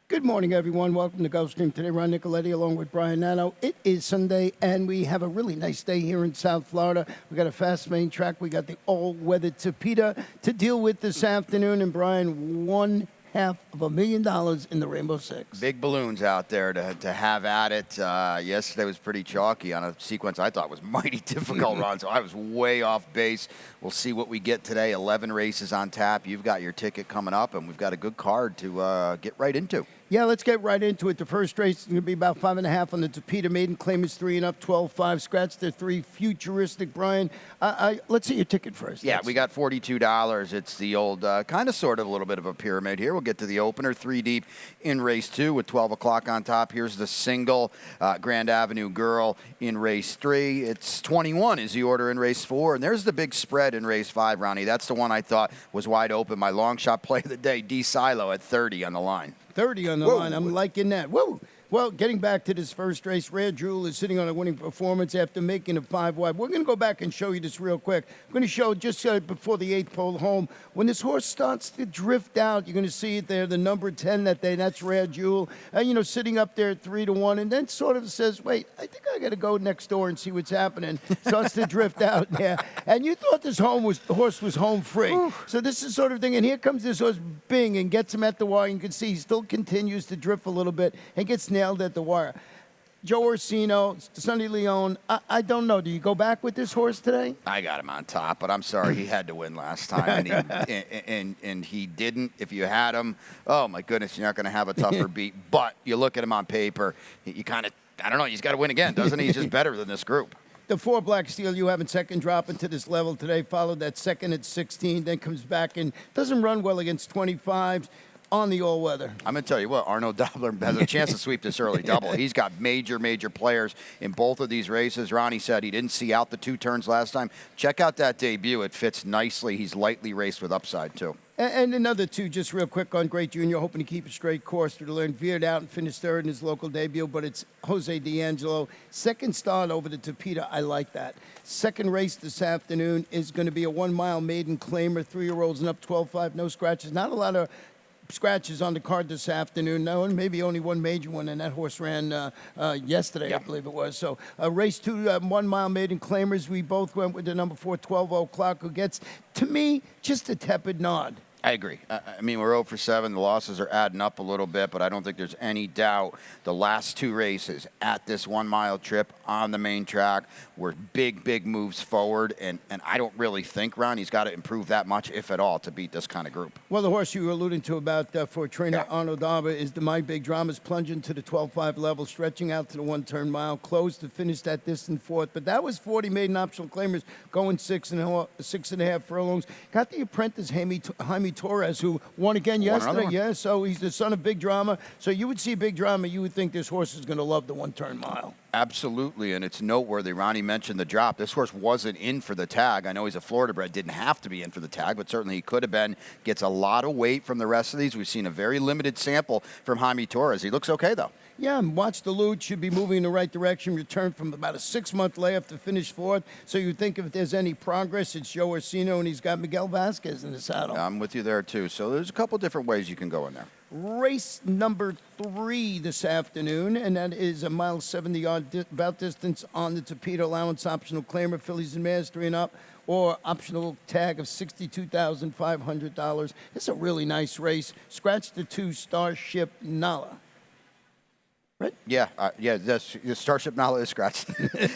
Good morning, everyone. Welcome to Gulfstream today. Ron Nicoletti along with Brian Nano. It is Sunday, and we have a really nice day here in South Florida. We got a fast main track. We got the all-weather Tapeta to deal with this afternoon. And Brian, $250,000 in the Rainbow Six. Big balloons out there to have at it. Yesterday was pretty chalky on a sequence I thought was mighty difficult, Ron, so I was way off base. We'll see what we get today. 11 races on tap. You've got your ticket coming up, and we've got a good card to get right into. Yeah, let's get right into it. The first race is going to be about 5.5 on the Tapeta. Maiden claim is 3 and up, 12-5. Scratch the 3. Futuristic, Brian. Let's see your ticket first. Yeah, we got $42. It's the old kind of sort of a little bit of a pyramid here. We'll get to the opener, 3 deep in race 2 with 12 o'clock on top. Here's the single Grand Avenue Girl in race 3. It's 21 is the order in race 4. And there's the big spread in race 5, Ronnie. That's the one I thought was wide open. My long shot play of the day, D. Silo at 30 on the line. 30 on the line. I'm liking that. Whoa. Well, getting back to this first race, Rare Jewel is sitting on a winning performance after making a 5 wide. We're going to go back and show you this real quick. I'm going to show just before the 8th pole home. When this horse starts to drift out, you're going to see it there, the number 10 that day. That's Rare Jewel. Sitting up there at 3-1, and then sort of says, wait, I think I got to go next door and see what's happening. Starts to drift out there. And you thought this horse was home free. Ooh. So this is sort of thing. And here comes this horse, Bing, and gets him at the wire. You can see he still continues to drift a little bit and gets nailed at the wire. Joe Orsino, Sonny Leone, I don't know. Do you go back with this horse today? I got him on top, but I'm sorry he had to win last time, and he didn't. If you had him, oh my goodness, you're not going to have a tougher beat. But you look at him on paper, you kind of, I don't know, he's got to win again, doesn't he? He's just better than this group. The 4 Black Steel you have in second, dropping to this level today, followed that second at 16, then comes back and doesn't run well against 25s. On the all-weather. I'm going to tell you what, Arno Dobler has a chance to sweep this early double. He's got major players in both of these races. Ronnie said he didn't see out the 2 turns last time. Check out that debut. It fits nicely. He's lightly raced with upside, too. And another 2, just real quick on Great Junior, hoping to keep a straight course through the learn. Veered out and finished 3rd in his local debut, but it's Jose D'Angelo. Second start over the Tapeta. I like that. Second race this afternoon is going to be a 1-mile maiden claimer, 3-year-olds and up, 12-5, no scratches. Not a lot of scratches on the card this afternoon. No, and maybe only one major one, and that horse ran yesterday, I believe it was. So race 2, 1-mile maiden claimers. We both went with the number 4, 12 o'clock, who gets, to me, just a tepid nod. I agree. I mean, we're 0 for 7. The losses are adding up a little bit, but I don't think there's any doubt the last 2 races at this 1-mile trip on the main track were big moves forward, and I don't really think, Ron, he's got to improve that much, if at all, to beat this kind of group. Well, the horse you were alluding to about for trainer Arno Dava is the My Big Dramas, plunging to the 12-5 level, stretching out to the 1-turn mile, closed to finish that distant 4th. But that was 40 maiden optional claimers going 6.5 furlongs. Got the apprentice Jaime Torres, who won again yesterday. Yeah, so he's the son of Big Drama. So you would see Big Drama, you would think this horse is going to love the 1-turn mile. Absolutely, and it's noteworthy. Ronnie mentioned the drop. This horse wasn't in for the tag. I know he's a Florida bred, didn't have to be in for the tag, but certainly he could have been. Gets a lot of weight from the rest of these. We've seen a very limited sample from Jaime Torres. He looks okay, though. Yeah, and Watch the Loot should be moving in the right direction. Returned from about a 6-month layoff to finish 4th. So you think if there's any progress, it's Joe Orsino, and he's got Miguel Vasquez in the saddle. I'm with you there, too. So there's a couple different ways you can go in there. Race number 3 this afternoon, and that is a 1.70 about distance on the Tapeta. Allowance optional claimer, fillies and mares 3 and up, or optional tag of $62,500. It's a really nice race. Scratch the 2 Starship Nala. Right? Yeah, the Starship Nala is scratched.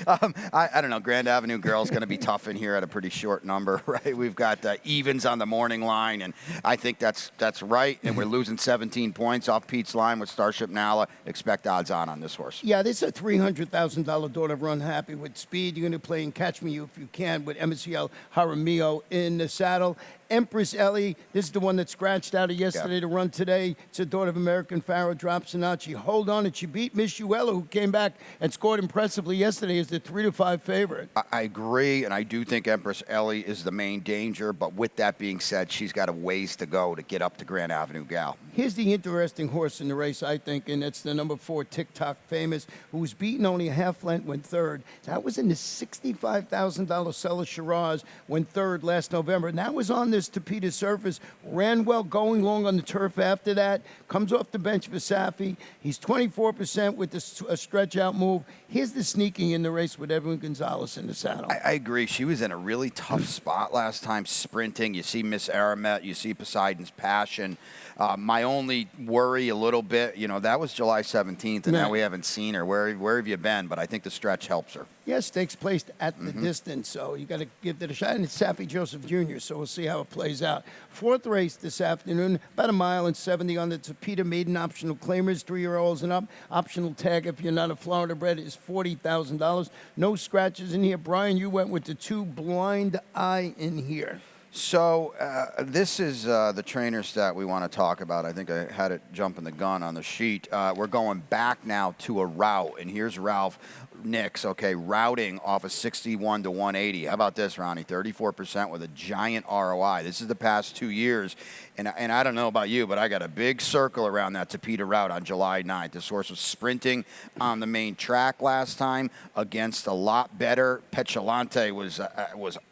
I don't know. Grand Avenue Girl's going to be tough in here at a pretty short number, right? We've got evens on the morning line, and I think that's right. And we're losing 17 points off Pete's line with Starship Nala. Expect odds on this horse. Yeah, this is a $300,000 daughter run. Happy with speed. You're going to play in Catch Me If You Can with MCL Jaramillo in the saddle. Empress Ellie, this is the one that scratched out of yesterday to run today. It's a daughter of American Pharaoh, drops a notch. She hold on, and she beat Miss Uella, who came back and scored impressively yesterday as the 3-5 favorite. I agree, and I do think Empress Ellie is the main danger, but with that being said, she's got a ways to go to get up to Grand Avenue Gal. Here's the interesting horse in the race, I think, and it's the number 4, TikTok Famous, who was beaten only a half length, went third. That was in the $65,000 Seller Shiraz, went third last November. And that was on this Tapeta surface, ran well going long on the turf after that, comes off the bench for Safi. He's 24% with a stretch out move. Here's the sneaking in the race with Edwin Gonzalez in the saddle. I agree. She was in a really tough spot last time, sprinting. You see Miss Aramet, you see Poseidon's Passion. My only worry a little bit, that was July 17th, and now we haven't seen her. Where have you been? But I think the stretch helps her. Yes, stakes placed at the distance, so you got to give it a shot. And it's Safi Joseph Jr., so we'll see how it plays out. 4th race this afternoon, about 1.70 miles on the Tapeta Maiden Optional Claimers, 3-year-olds and up. Optional tag if you're not a Florida bred is $40,000. No scratches in here. Brian, you went with the 2 Blind Eye in here. So this is the trainer stat we want to talk about. I think I had it jumping the gun on the sheet. We're going back now to a route, and here's Ralph Nix, routing off of 61 to 180. How about this, Ronnie? 34% with a giant ROI. This is the past 2 years, and I don't know about you, but I got a big circle around that Tapeta route on July 9th. This horse was sprinting on the main track last time against a lot better. Petulante was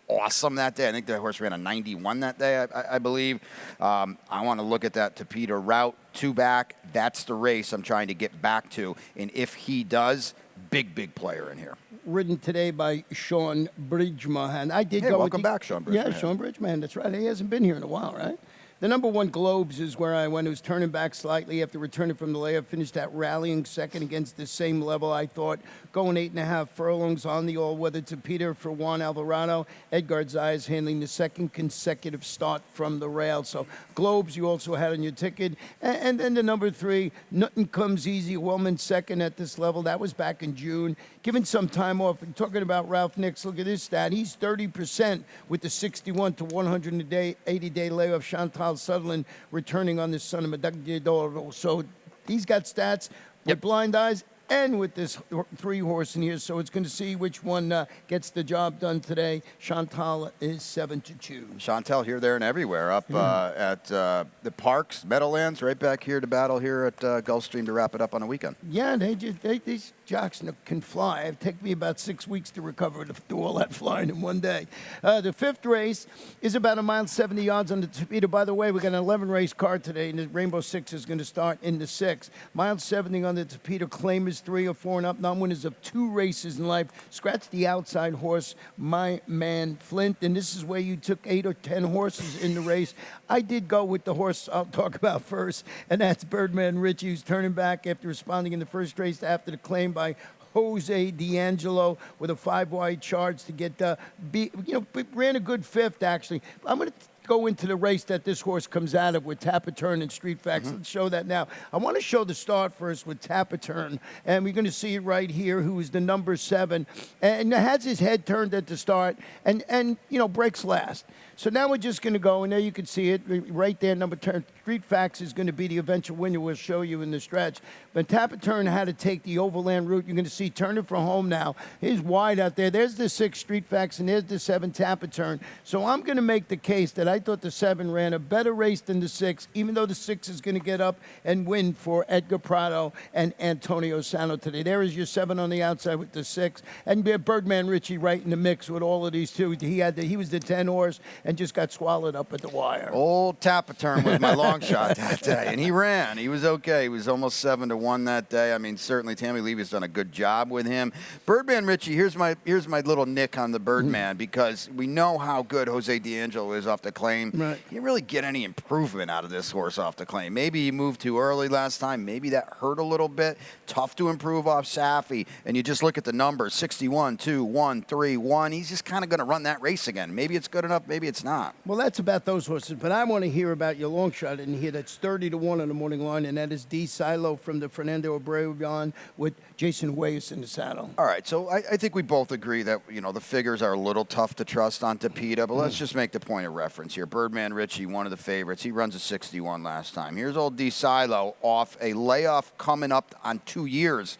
awesome that day. I think the horse ran a 91 that day, I believe. I want to look at that Tapeta route, 2 back. That's the race I'm trying to get back to, and if he does, big player in here. Ridden today by Sean Bridgman. I did go welcome back, Sean Bridgman. Yeah, Sean Bridgman, that's right. He hasn't been here in a while, right? The number 1 Globes is where I went. It was turning back slightly after returning from the layup. Finished that rallying second against the same level, I thought. Going 8.5 furlongs on the all-weather Tapeta for Juan Alvarado. Edgar Zayas handling the 2nd consecutive start from the rail. So Globes you also had on your ticket. And then the number 3, Nothing Comes Easy. Wellman 2nd at this level. That was back in June. Given some time off. And talking about Ralph Nix, look at this stat. He's 30% with the 61 to 180-day layoff. Chantal Sutherland returning on this son of Medagdoro. So he's got stats with Blind Eyes and with this 3 horse in here. So it's going to see which one gets the job done today. Chantal is 7-2. Chantal here, there, and everywhere. Up at the Parks, Meadowlands, right back here to battle here at Gulfstream to wrap it up on a weekend. Yeah, these jocks can fly. It took me about 6 weeks to recover to do all that flying in one day. The 5th race is about 1.70 miles on the Tapeta. By the way, we got an 11-race card today, and the Rainbow Six is going to start in the 6th. 1.70 on the Tapeta. Claimers 3 or 4 and up. Non-winners of 2 races in life. Scratch the outside horse, My Man Flint. And this is where you took 8 or 10 horses in the race. I did go with the horse I'll talk about first, and that's Birdman Richie, who's turning back after responding in the first race after the claim by Jose D'Angelo with a 5-wide charge to get ran a good 5th, actually. I'm going to go into the race that this horse comes out of with Tapaturn and Street Facts. Let's show that now. I want to show the start first with Tapaturn, and we're going to see it right here, who is the number 7, and has his head turned at the start, and breaks last. So now we're just going to go, and there you can see it right there, number 10. Street Facts is going to be the eventual winner. We'll show you in the stretch. But Tapaturn had to take the overland route. You're going to see turning for home now. He's wide out there. There's the 6 Street Facts, and there's the 7 Tapaturn. So I'm going to make the case that I thought the 7 ran a better race than the 6, even though the 6 is going to get up and win for Edgar Prado and Antonio Sano today. There is your 7 on the outside with the 6. And Birdman Richie right in the mix with all of these 2. He was the 10 horse and just got swallowed up at the wire. Old Tapaturn was my long shot that day, and he ran. He was okay. He was almost 7-1 that day. I mean, certainly Tammy Levy's done a good job with him. Birdman Richie, here's my little nick on the Birdman, because we know how good Jose D'Angelo is off the claim. Right. You didn't really get any improvement out of this horse off the claim. Maybe he moved too early last time. Maybe that hurt a little bit. Tough to improve off Safi. And you just look at the numbers, 61, 2, 1, 3, 1. He's just kind of going to run that race again. Maybe it's good enough. Maybe it's not. Well, that's about those horses, but I want to hear about your long shot in here. That's 30-1 on the morning line, and that is D. Silo from the Fernando Abreu with Jason Wayes in the saddle. All right, so I think we both agree that, the figures are a little tough to trust on Tapeta, but let's just make the point of reference here. Birdman Richie, one of the favorites. He runs a 61 last time. Here's old D. Silo off a layoff coming up on 2 years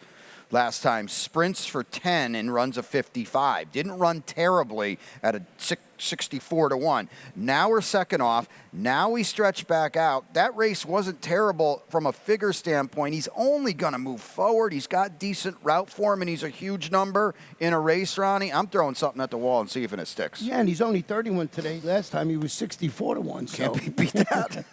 last time. Sprints for 10 and runs a 55. Didn't run terribly at a 64 to 1. Now we're second off. Now we stretch back out. That race wasn't terrible from a figure standpoint. He's only going to move forward. He's got decent route form, and he's a huge number in a race, Ronnie. I'm throwing something at the wall and see if it sticks. Yeah, and he's only 31 today. Last time he was 64 to 1. So. Can't beat that.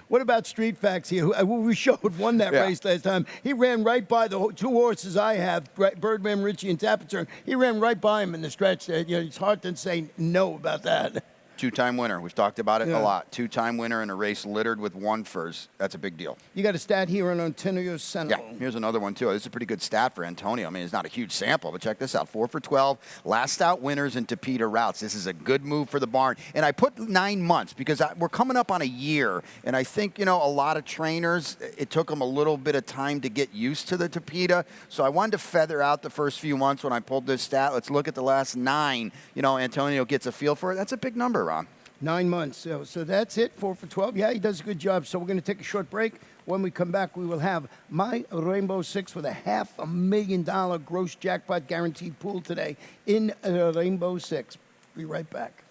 What about Street Facts here? We showed won that race last time. He ran right by the two horses I have, Birdman, Richie, and Tapper. He ran right by him in the stretch. It's hard to say no about that. Two-time winner. We've talked about it a lot. Two-time winner in a race littered with one-furs. That's a big deal. You got a stat here on Antonio Senna. Yeah, here's another one, too. This is a pretty good stat for Antonio. I mean, it's not a huge sample, but check this out. 4 for 12. Last out winners in Tapeta routes. This is a good move for the barn. And I put 9 months because we're coming up on a year. And I think, a lot of trainers, it took them a little bit of time to get used to the Tapeta. So I wanted to feather out the first few months when I pulled this stat. Let's look at the last 9. Antonio gets a feel for it. That's a big number, Ron. 9 months. So that's it, 4 for 12. Yeah, he does a good job. So we're going to take a short break. When we come back, we will have my Rainbow Six with a $500,000 gross jackpot guaranteed pool today in Rainbow Six. Be right back.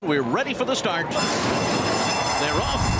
We're ready for the start. They're off.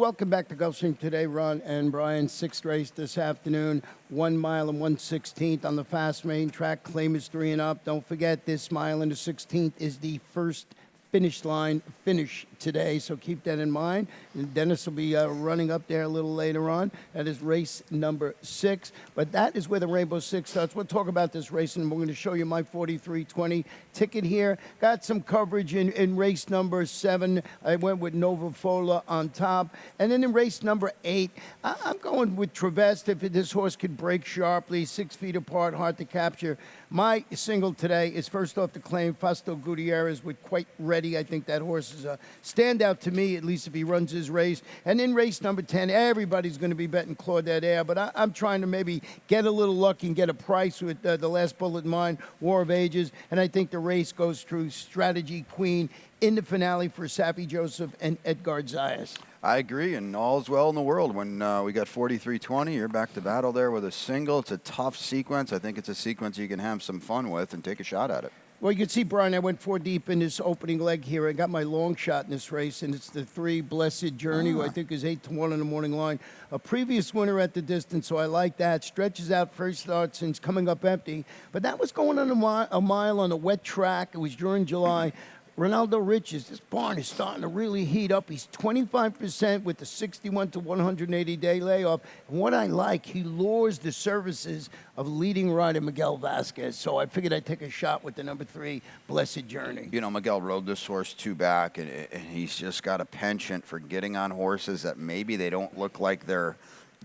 Welcome back to Gulfstream today, Ron and Brian. 6th race this afternoon, 1 mile and 1/16th on the fast main track. Claim is 3 and up. Don't forget, this mile and the 16th is the first finish line finish today, so keep that in mind. And Dennis will be running up there a little later on. That is race number 6, but that is where the Rainbow Six starts. We'll talk about this race, and we're going to show you my 4320 ticket here. Got some coverage in race number 7. I went with Nova Fola on top, and then in race number 8, I'm going with Trevest. If this horse could break sharply, 6 feet apart, hard to capture. My single today is first off the claim, Fausto Gutierrez with Quite Ready. I think that horse is a standout to me, at least if he runs his race. And in race number 10, everybody's going to be betting Claudette Air, but I'm trying to maybe get a little lucky and get a price with the last bullet in mind, War of Ages. And I think the race goes through Strategy Queen in the finale for Sappy Joseph and Edgar Zayas. I agree, and all's well in the world. When we got 4320, you're back to battle there with a single. It's a tough sequence. I think it's a sequence you can have some fun with and take a shot at it. Well, you can see, Brian, I went 4 deep in this opening leg here. I got my long shot in this race, and it's the 3 Blessed Journey, who I think is 8 to 1 in the morning line. A previous winner at the distance, so I like that. Stretches out first start since coming up empty. But that was going on a mile on a wet track. It was during July. Ronaldo Riches, this barn is starting to really heat up. He's 25% with the 61 to 180-day layoff. And what I like, he lures the services of leading rider Miguel Vasquez. So I figured I'd take a shot with the number 3, Blessed Journey. Miguel rode this horse 2 back, and he's just got a penchant for getting on horses that maybe they don't look like they're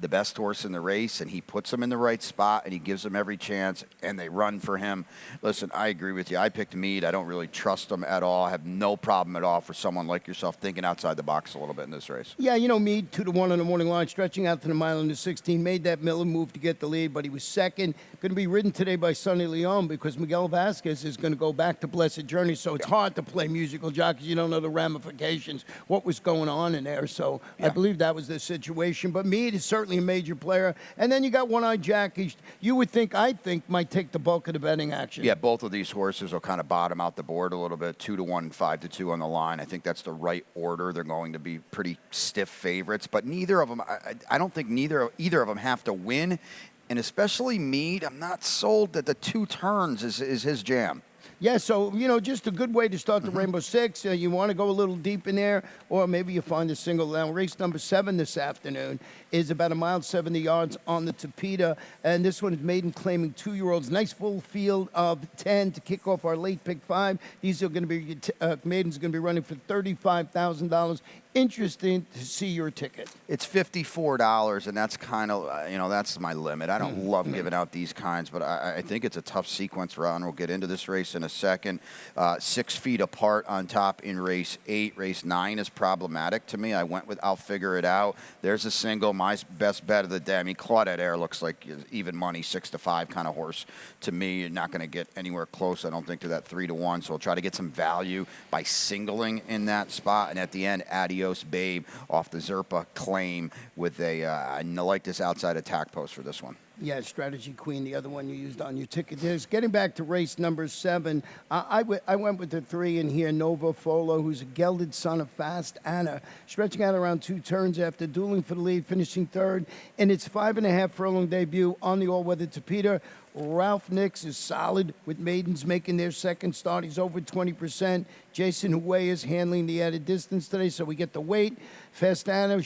the best horse in the race, and he puts them in the right spot, and he gives them every chance, and they run for him. Listen, I agree with you. I picked Meade. I don't really trust him at all. I have no problem at all for someone like yourself thinking outside the box a little bit in this race. Yeah, Meade, 2 to 1 on the morning line, stretching out to the mile and the 16, made that Miller move to get the lead, but he was second. Going to be ridden today by Sonny Leon because Miguel Vasquez is going to go back to Blessed Journey, so it's hard to play musical jockeys. You don't know the ramifications, what was going on in there, so I believe that was the situation. But Meade is certainly a major player. And then you got One-Eyed Jack. You would think, I think, might take the bulk of the betting action. Yeah, both of these horses will kind of bottom out the board a little bit, 2 to 1, 5 to 2 on the line. I think that's the right order. They're going to be pretty stiff favorites, but neither of them, I don't think either of them have to win. and especially Mead, I'm not sold that the 2 turns is his jam. Yeah, so, just a good way to start the Rainbow Six. You want to go a little deep in there, or maybe you find a single. Now, race number 7 this afternoon is about 1.70 miles on the Tapeta, and this one is maiden claiming 2-year-olds. Nice full field of 10 to kick off our late pick 5. These are going to be, maidens going to be running for $35,000. Interesting to see your ticket. It's $54, and that's kind of, that's my limit. I don't love giving out these kinds, but I think it's a tough sequence run. We'll get into this race in a second. 6 feet apart on top in race 8. Race 9 is problematic to me. I went with I'll Figure It Out. There's a single, my best bet of the day. I mean, Claudette Air looks like even money, 6-5 kind of horse to me. You're not going to get anywhere close, I don't think, to that 3-1. So I'll try to get some value by singling in that spot. And at the end, Adios Babe off the Zerpa claim with I like this outside attack post for this one. Yeah, Strategy Queen, the other one you used on your ticket. There's getting back to race number 7. I went with the 3 in here, Nova Folo, who's a gelded son of Fast Anna, stretching out around 2 turns after dueling for the lead, finishing 3rd in its 5.5 furlong debut on the all-weather Tapeta. Ralph Nix is solid with maidens making their second start. He's over 20%. Jason Huey is handling the added distance today, so we get the weight. Fast Anna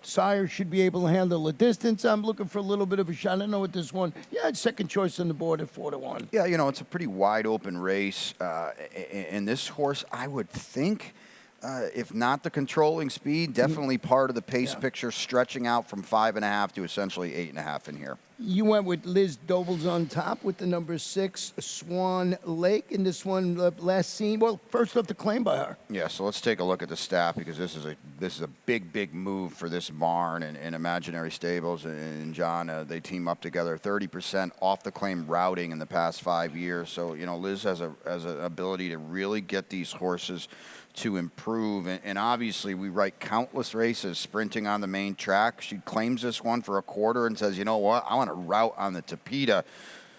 Sire should be able to handle the distance. I'm looking for a little bit of a shot. I know with this one, it's second choice on the board at 4-1. Yeah, it's a pretty wide open race. And this horse, I would think, if not the controlling speed, definitely part of the pace picture, stretching out from 5.5 to essentially 8.5 in here. You went with Liz Dobles on top with the number 6, Swan Lake, in this one last seen. Well, first off, the claim by her. Yeah, so let's take a look at the stat, because this is a big move for this barn and Imaginary Stables and John. They team up together, 30% off the claim routing in the past 5 years. So Liz has an ability to really get these horses to improve, and obviously we write countless races sprinting on the main track. She claims this one for a quarter and says, you know what, I want to route on the Tapeta.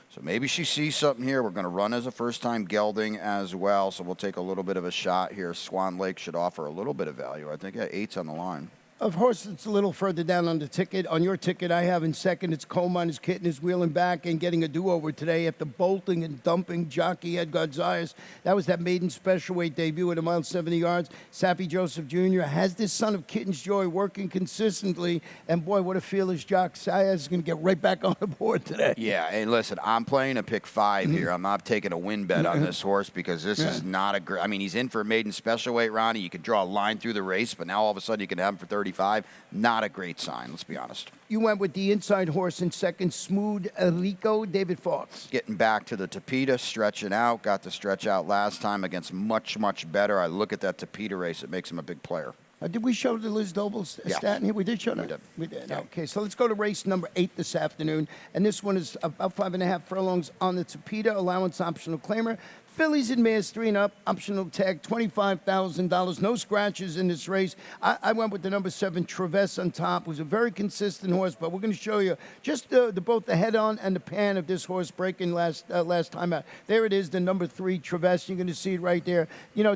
So maybe she sees something here. We're going to run as a first-time gelding as well, so we'll take a little bit of a shot here. Swan Lake should offer a little bit of value. I think 8's on the line. Of course, it's a little further down on the ticket. On your ticket, I have in second, it's Coal Miner's Kitten is wheeling back and getting a do-over today after bolting and dumping jockey Edgar Zayas. That was that maiden special weight debut at 1.70 miles. Sappy Joseph Jr. has this son of Kitten's Joy working consistently. And boy, what a fearless jock. Zayas is going to get right back on the board today. Yeah, and listen, I'm playing a pick 5 here. I'm not taking a win bet on this horse because this is not a great... I mean, he's in for a maiden special weight, Ronnie. You could draw a line through the race, but now all of a sudden you can have him for 35. Not a great sign, let's be honest. You went with the inside horse in second, Smooth Rico, David Fox. Getting back to the Tapeta, stretching out. Got to stretch out last time against much better. I look at that Tapeta race, it makes him a big player. Did we show the Liz Dobles stat in here? We did show that. We did. Yeah. Okay, so let's go to race number 8 this afternoon. And this one is about 5.5 furlongs on the Tapeta, allowance optional claimer. Fillies and mares 3 and up, optional tag, $25,000. No scratches in this race. I went with the number 7, Traverse on top. It was a very consistent horse, but we're going to show you just both the head-on and the pan of this horse breaking last time out. There it is, the number 3, Traverse. You're going to see it right there.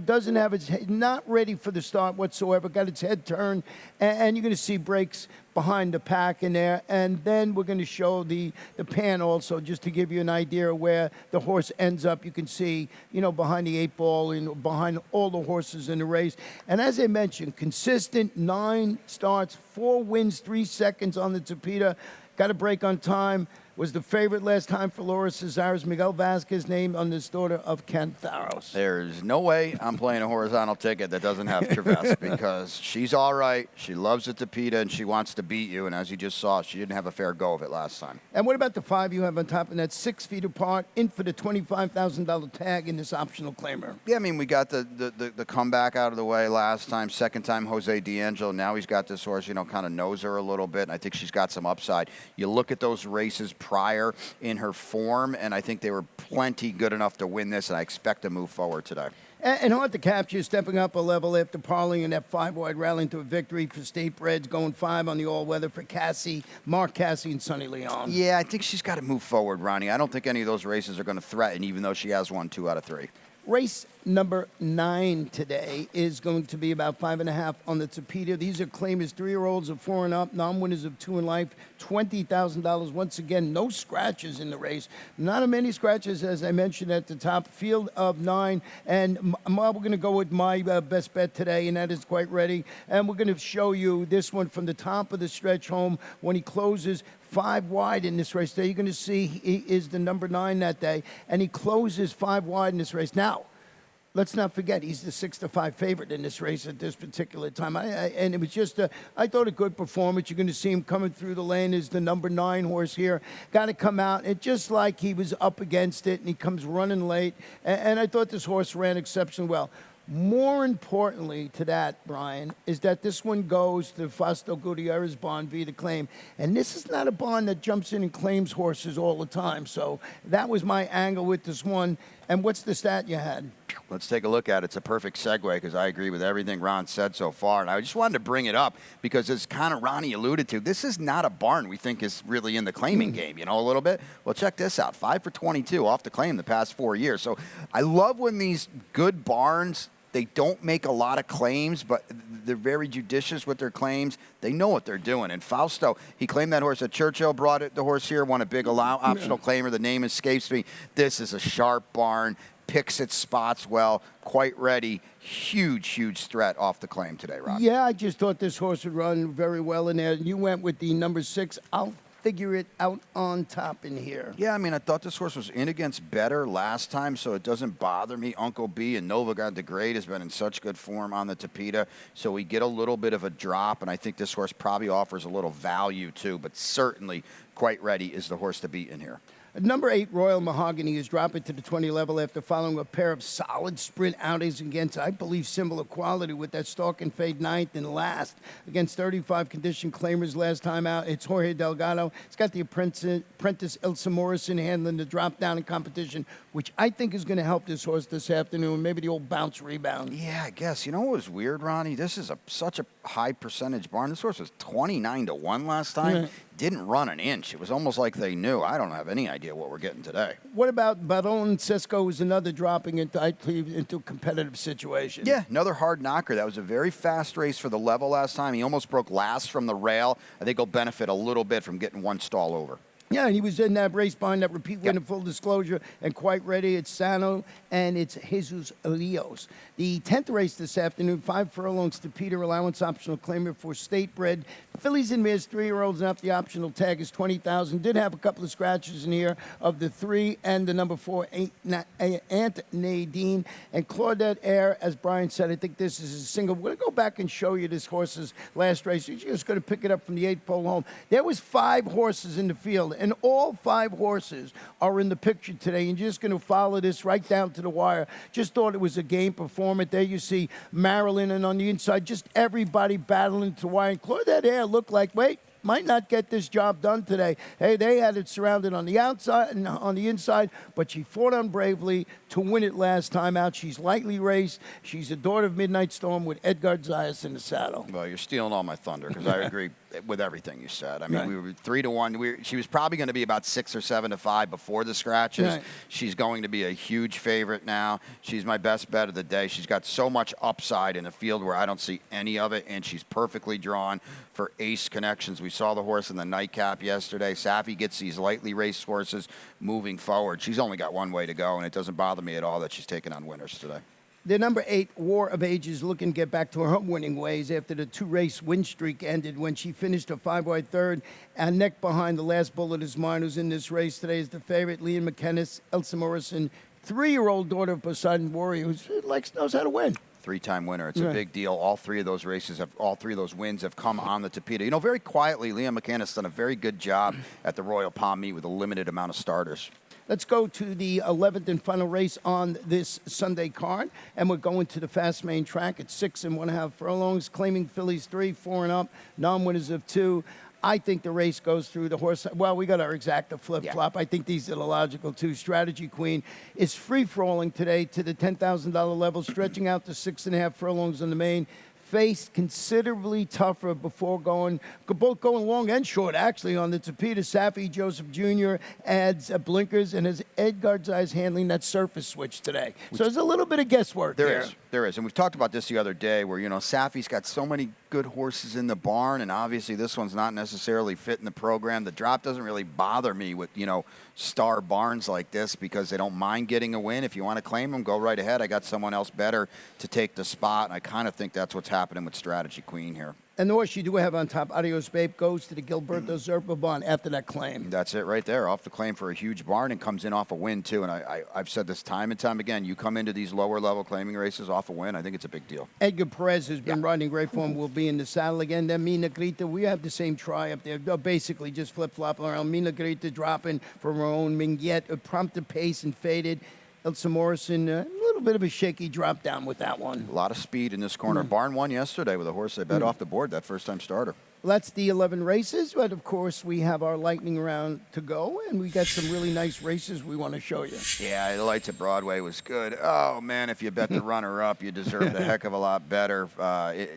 Doesn't have its head, not ready for the start whatsoever. Got its head turned, and you're going to see breaks behind the pack in there, and then we're going to show the pan also, just to give you an idea of where the horse ends up. You can see, behind the 8 ball and behind all the horses in the race. And as I mentioned, consistent 9 starts, 4 wins, 3 seconds on the Tapeta. Got a break on time. Was the favorite last time for Laura Cesares. Miguel Vasquez named on this daughter of Ken Tharos. There's no way I'm playing a horizontal ticket that doesn't have Traverse because she's all right. She loves the Tapeta, and she wants to beat you. And as you just saw, she didn't have a fair go of it last time. And what about the 5 you have on top? And that's 6 feet apart, in for the $25,000 tag in this optional claimer. Yeah, I mean, we got the comeback out of the way last time. Second time, Jose D'Angelo. Now he's got this horse, kind of knows her a little bit, and I think she's got some upside. You look at those races prior in her form, and I think they were plenty good enough to win this, and I expect to move forward today. And hard to capture, stepping up a level after parlaying in that 5-wide rally to a victory for State Breds, going 5 on the all-weather for Mark Cassie, and Sonny Leon. Yeah, I think she's got to move forward, Ronnie. I don't think any of those races are going to threaten, even though she has won 2 out of 3. Race Number 9 today is going to be about 5.5 on the Tapeta. These are claimers, 3-year-olds of 4 and up, non-winners of 2 in life, $20,000. Once again, no scratches in the race. Not many scratches, as I mentioned at the top. Field of 9, and we're going to go with my best bet today, and that is Quite Ready. And we're going to show you this one from the top of the stretch home when he closes 5 wide in this race. There you're going to see he is the number 9 that day, and he closes 5 wide in this race. Now, let's not forget, he's the 6-5 favorite in this race at this particular time. And it was just, I thought, a good performance. You're going to see him coming through the lane as the number 9 horse here. Got to come out. And just like he was up against it, and he comes running late. And I thought this horse ran exceptionally well. More importantly to that, Brian, is that this one goes to Fausto Gutierrez bond via the claim. And this is not a bond that jumps in and claims horses all the time. So that was my angle with this one. And what's the stat you had? Let's take a look at it. It's a perfect segue because I agree with everything Ron said so far. And I just wanted to bring it up because, as kind of Ronnie alluded to, this is not a barn we think is really in the claiming game, a little bit. Well, check this out. 5 for 22 off the claim the past 4 years. So I love when these good barns, they don't make a lot of claims, but they're very judicious with their claims. They know what they're doing. And Fausto, he claimed that horse at Churchill, brought the horse here, won a big optional claimer. The name escapes me. This is a sharp barn, picks its spots well, Quite Ready. Huge, huge threat off the claim today, Rob. Yeah, I just thought this horse would run very well in there. You went with the number 6. I'll figure it out on top in here. Yeah, I mean, I thought this horse was in against better last time, so it doesn't bother me. Uncle B and Nova God the Great has been in such good form on the Tapeta, so we get a little bit of a drop, and I think this horse probably offers a little value too, but certainly Quite Ready is the horse to beat in here. Number 8, Royal Mahogany, is dropping to the 20 level after following a pair of solid sprint outings against, I believe, similar quality with that stalk and fade 9th and last against 35 condition claimers last time out. It's Jorge Delgado. It's got the apprentice Elsa Morrison handling the drop down in competition, which I think is going to help this horse this afternoon. Maybe the old bounce rebound. Yeah, I guess. You know what was weird, Ronnie? This is such a high percentage barn. This horse was 29-1 last time. Yeah. Didn't run an inch. It was almost like they knew. I don't have any idea what we're getting today. What about Baron Cisco, who's another dropping into a competitive situation? Yeah, another hard knocker. That was a very fast race for the level last time. He almost broke last from the rail. I think he'll benefit a little bit from getting one stall over. Yeah, and he was in that race behind that repeat win in full disclosure and Quite Ready. It's Sano and it's Jesus Elios. The 10th race this afternoon, 5 furlongs to Peter, allowance optional claimer for state bred. Fillies and Mares, 3-year-olds, and up the optional tag is $20,000. Did have a couple of scratches in here of the 3 and the number 4, Aunt Nadine. And Claudette Air, as Brian said, I think this is a single. We're going to go back and show you this horse's last race. You're just going to pick it up from the 8th pole home. There was 5 horses in the field, and all 5 horses are in the picture today. You're just going to follow this right down to the wire. Just thought it was a game performance. There you see Marilyn, and on the inside, just everybody battling to wire. And Claudette Air looked like, wait, might not get this job done today. Hey, they had it surrounded on the outside and on the inside, but she fought on bravely to win it last time out. She's lightly raced. She's a daughter of Midnight Storm with Edgar Zayas in the saddle. Well, you're stealing all my thunder because I agree with everything you said. I mean, we were 3-1. She was probably going to be about 6 or 7 to 5 before the scratches. Right. She's going to be a huge favorite now. She's my best bet of the day. She's got so much upside in a field where I don't see any of it, and she's perfectly drawn for ace connections. We saw the horse in the nightcap yesterday. Safi gets these lightly raced horses moving forward. She's only got one way to go, and it doesn't bother me at all that she's taking on winners today. The number 8, War of Ages, looking to get back to her home winning ways after the 2-race win streak ended when she finished a 5-wide third and neck behind the last bullet is mine, who's in this race today, is the favorite, Liam McKennis, Elsa Morrison, 3-year-old daughter of Poseidon Warrior, who knows how to win. 3-time winner. It's a big deal. All 3 of those wins have come on the Tapeta. You know, very quietly, Liam McKennis done a very good job at the Royal Palm Meet with a limited amount of starters. Let's go to the 11th and final race on this Sunday card, and we're going to the fast main track at 6 1/2 furlongs, claiming fillies 3, 4 and up, non-winners of 2. I think the race goes through the horse. Well, we got our exacta flip-flop. Yeah. I think these are the logical 2. Strategy Queen is free-falling today to the $10,000 level, stretching out to 6 1/2 furlongs on the main. faced considerably tougher before both going long and short, actually, on the Tapeta. Safi Joseph Jr. adds blinkers and has Edgard's eyes handling that surface switch today. So there's a little bit of guesswork there. There is. And we've talked about this the other day where, Safi's got so many good horses in the barn, and obviously this one's not necessarily fit in the program. The drop doesn't really bother me with, star barns like this because they don't mind getting a win. If you want to claim them, go right ahead. I got someone else better to take the spot, and I kind of think that's what's happening with Strategy Queen here. And the horse you do have on top, Adios Babe, goes to the Gilberto Zerpa barn after that claim. That's it right there, off the claim for a huge barn, and comes in off a win, too. And I've said this time and time again, you come into these lower-level claiming races off a win, I think it's a big deal. Edgar Perez has been riding great form, will be in the saddle again. Then Mina Grita, we have the same try up there, basically just flip-flopping around. Mina Grita dropping from her own Minguette, prompted pace and faded. Elsa Morrison, a little bit of a shaky drop down with that one. A lot of speed in this corner. Barn won yesterday with a horse they bet off the board, that first-time starter. Well, that's the 11 races, but of course we have our lightning round to go, and we got some really nice races we want to show you. Yeah, the Lights at Broadway was good. Oh, man, if you bet the runner-up, you deserved a heck of a lot better.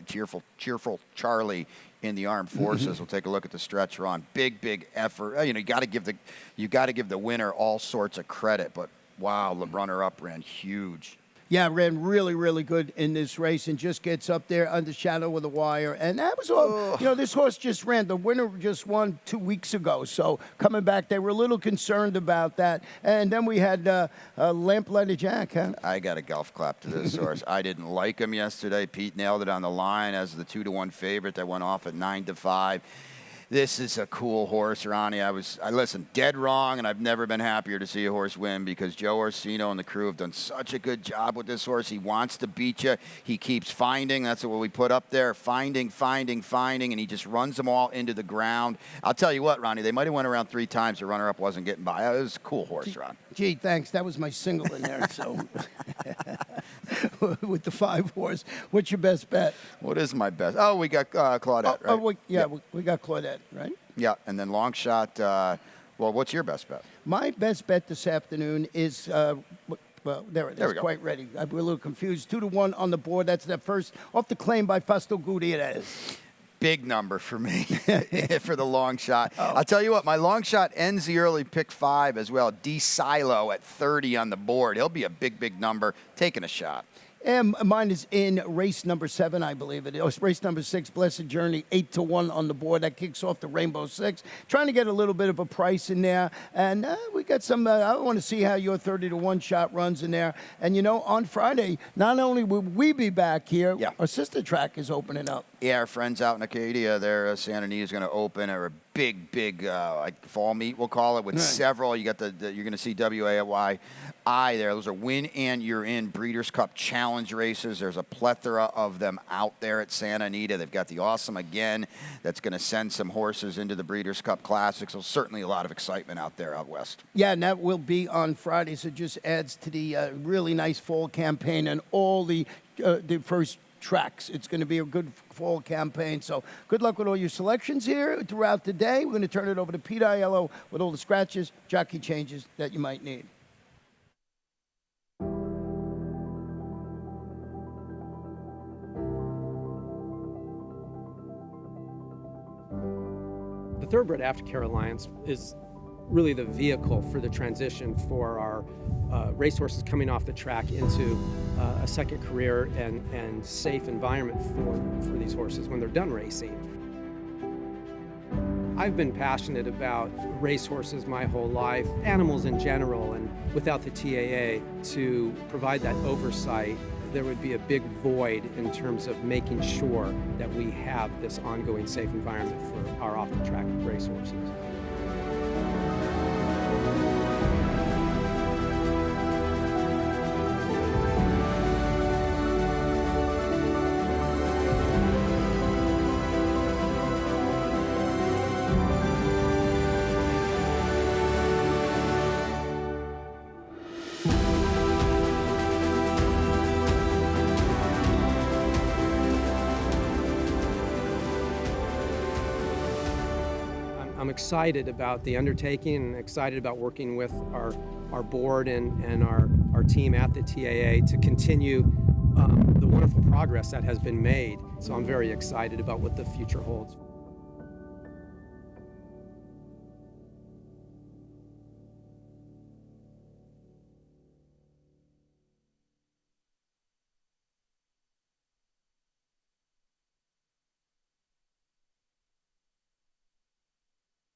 Cheerful Charlie in the Armed Forces. We'll take a look at the stretch run. Big effort. You got to give the winner all sorts of credit, but wow, the runner-up ran huge. Yeah, ran really good in this race and just gets up there under shadow of the wire. And that was all. This horse just ran. The winner just won 2 weeks ago. So coming back, they were a little concerned about that. And then we had Lamplighter Jack. Huh? I got a golf clap to this horse. I didn't like him yesterday. Pete nailed it on the line as the 2-1 favorite that went off at 9-5. This is a cool horse, Ronnie. I listened, dead wrong, and I've never been happier to see a horse win because Joe Orsino and the crew have done such a good job with this horse. He wants to beat you. He keeps finding. That's what we put up there, finding, and he just runs them all into the ground. I'll tell you what, Ronnie, they might have went around 3 times. The runner-up wasn't getting by. It was a cool horse, Ron. Gee, thanks. That was my single in there, so... with the 5 horse. What's your best bet? What is my best? Oh, we got Claudette, right? We got Claudette, right? Yeah, and then long shot. Well, what's your best bet? My best bet this afternoon is, there it is, quite ready. We're a little confused. 2-1 on the board. That's the first off the claim by Fausto Gutierrez. Big number for me for the long shot. I'll tell you what, my long shot ends the early pick 5 as well. D. Silo at 30 on the board. He'll be a big number. Taking a shot. And mine is in race number 7, I believe it is. Race number 6, Blessed Journey, 8-1 on the board. That kicks off the Rainbow 6. Trying to get a little bit of a price in there. And we got some, I want to see how your 30-1 shot runs in there. And, on Friday, not only will we be back here, our sister track is opening up. Yeah, our friends out in Acadia there, Santa Anita is going to open a big like fall meet, we'll call it, with several. You got you're going to see WAYI there. Those are win and you're in Breeders' Cup Challenge races. There's a plethora of them out there at Santa Anita. They've got the Awesome Again that's going to send some horses into the Breeders' Cup Classic. So certainly a lot of excitement out there out west. Yeah, and that will be on Friday. So it just adds to the really nice fall campaign and all the first tracks. It's going to be a good fall campaign. So good luck with all your selections here throughout the day. We're going to turn it over to Pete Aiello with all the scratches, jockey changes that you might need. The Thoroughbred Aftercare Alliance is really the vehicle for the transition for our racehorses coming off the track into a second career and safe environment for these horses when they're done racing. I've been passionate about racehorses my whole life, animals in general, and without the TAA to provide that oversight, there would be a big void in terms of making sure that we have this ongoing safe environment for our off-the-track racehorses. I'm excited about the undertaking and excited about working with our board and our team at the TAA to continue the wonderful process progress that has been made. So I'm very excited about what the future holds.